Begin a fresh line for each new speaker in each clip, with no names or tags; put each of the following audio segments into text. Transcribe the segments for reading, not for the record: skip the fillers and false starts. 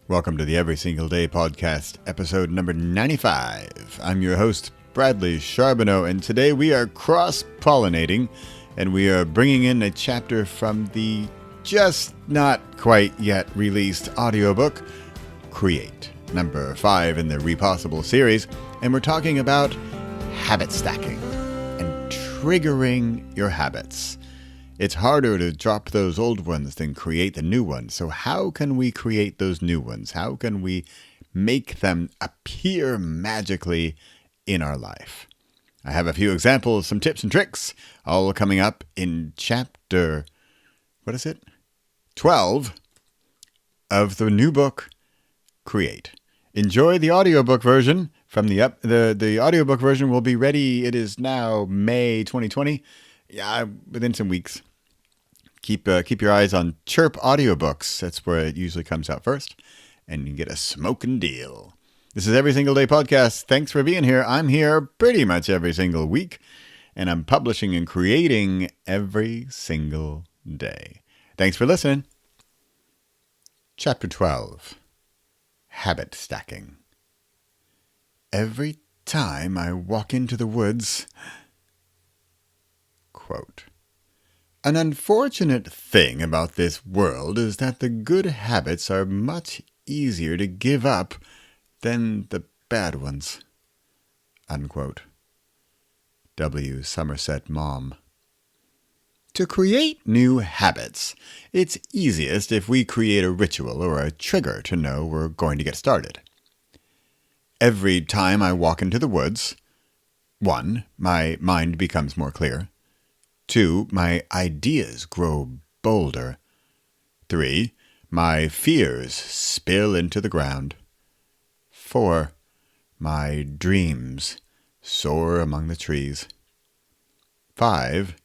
Welcome to the Every Single Day podcast, episode number 95. I'm your host, Bradley Charbonneau, and today we are cross-pollinating, and we are bringing in a chapter from the just not quite yet released audiobook, Create, number 5 in the Repossible series, and we're talking about habit stacking and triggering your habits. It's harder to drop those old ones than create the new ones. So how can we create those new ones? How can we make them appear magically in our life? I have a few examples, some tips and tricks, all coming up in chapter, 12 of the new book, Create. Enjoy the audiobook version. The audiobook version will be ready. It is now May 2020. Yeah, within some weeks. Keep your eyes on Chirp audiobooks. That's where it usually comes out first. And you get a smoking deal. This is Every Single Day Podcast. Thanks for being here. I'm here pretty much every single week. And I'm publishing and creating every single day. Thanks for listening. Chapter 12. Habit Stacking. Every time I walk into the woods... Quote, "An unfortunate thing about this world is that the good habits are much easier to give up than the bad ones." Unquote. W. Somerset Maugham. To create new habits, it's easiest if we create a ritual or a trigger to know we're going to get started. Every time I walk into the woods, 1. My mind becomes more clear. 2. My ideas grow bolder. 3. My fears spill into the ground. 4. My dreams soar among the trees. 5.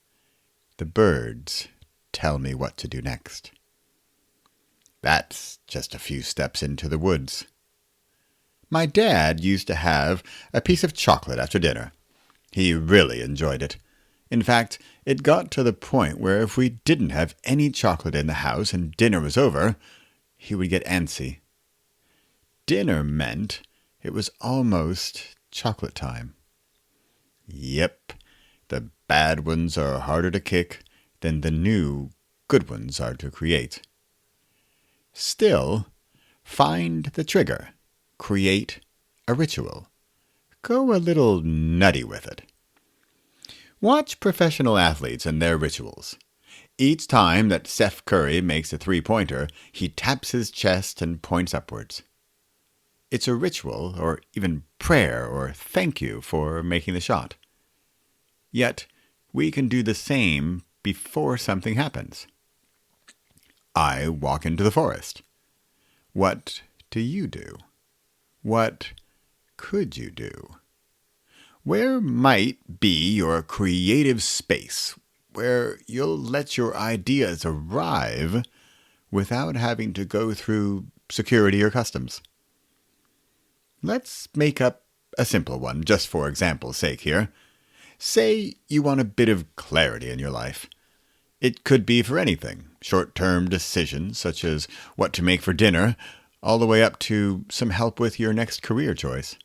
The birds tell me what to do next. That's just a few steps into the woods. My dad used to have a piece of chocolate after dinner. He really enjoyed it. In fact, it got to the point where if we didn't have any chocolate in the house and dinner was over, he would get antsy. Dinner meant it was almost chocolate time. Yep, the bad ones are harder to kick than the new good ones are to create. Still, find the trigger. Create a ritual. Go a little nutty with it. Watch professional athletes and their rituals. Each time that Steph Curry makes a three-pointer, he taps his chest and points upwards. It's a ritual, or even prayer, or thank you for making the shot. Yet, we can do the same before something happens. I walk into the forest. What do you do? What could you do? Where might be your creative space, where you'll let your ideas arrive without having to go through security or customs? Let's make up a simple one, just for example's sake here. Say you want a bit of clarity in your life. It could be for anything, short-term decisions such as what to make for dinner, all the way up to some help with your next career choice.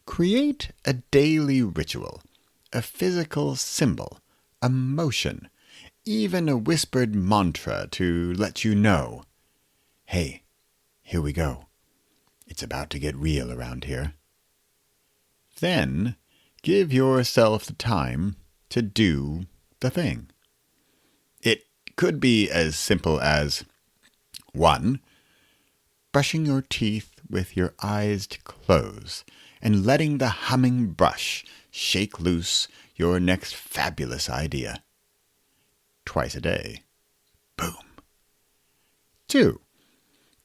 Create a daily ritual, a physical symbol, a motion, even a whispered mantra to let you know, hey, here we go. It's about to get real around here. Then, give yourself the time to do the thing. It could be as simple as 1. Brushing your teeth with your eyes closed and letting the humming brush shake loose your next fabulous idea. Twice a day. Boom. 2.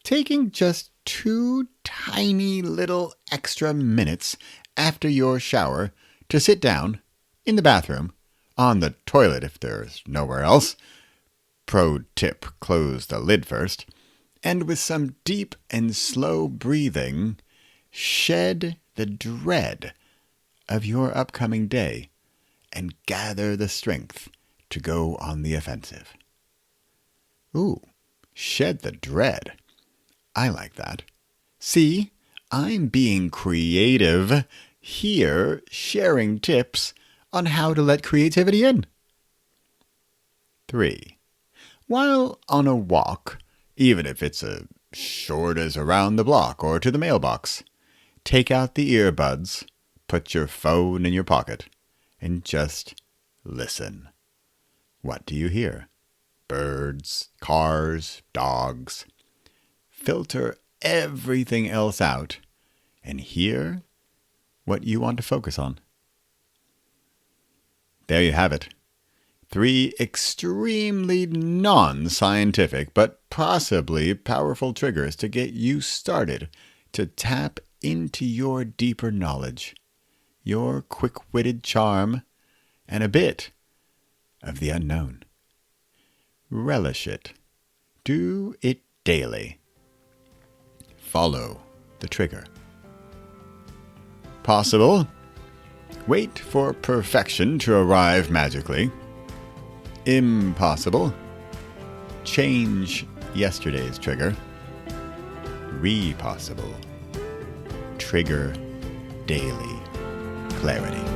Taking just 2 tiny little extra minutes after your shower to sit down in the bathroom, on the toilet if there's nowhere else. Pro tip, close the lid first. And with some deep and slow breathing, shed the dread of your upcoming day and gather the strength to go on the offensive. Ooh, shed the dread. I like that. See, I'm being creative here, sharing tips on how to let creativity in. 3. While on a walk, even if it's as short as around the block or to the mailbox, take out the earbuds, put your phone in your pocket, and just listen. What do you hear? Birds, cars, dogs. Filter everything else out and hear what you want to focus on. There you have it. 3 extremely non-scientific but possibly powerful triggers to get you started to tap into your deeper knowledge, your quick-witted charm, and a bit of the unknown. Relish it. Do it daily. Follow the trigger. Possible? Wait for perfection to arrive magically. Impossible? Change yesterday's trigger. Repossible. Trigger daily clarity.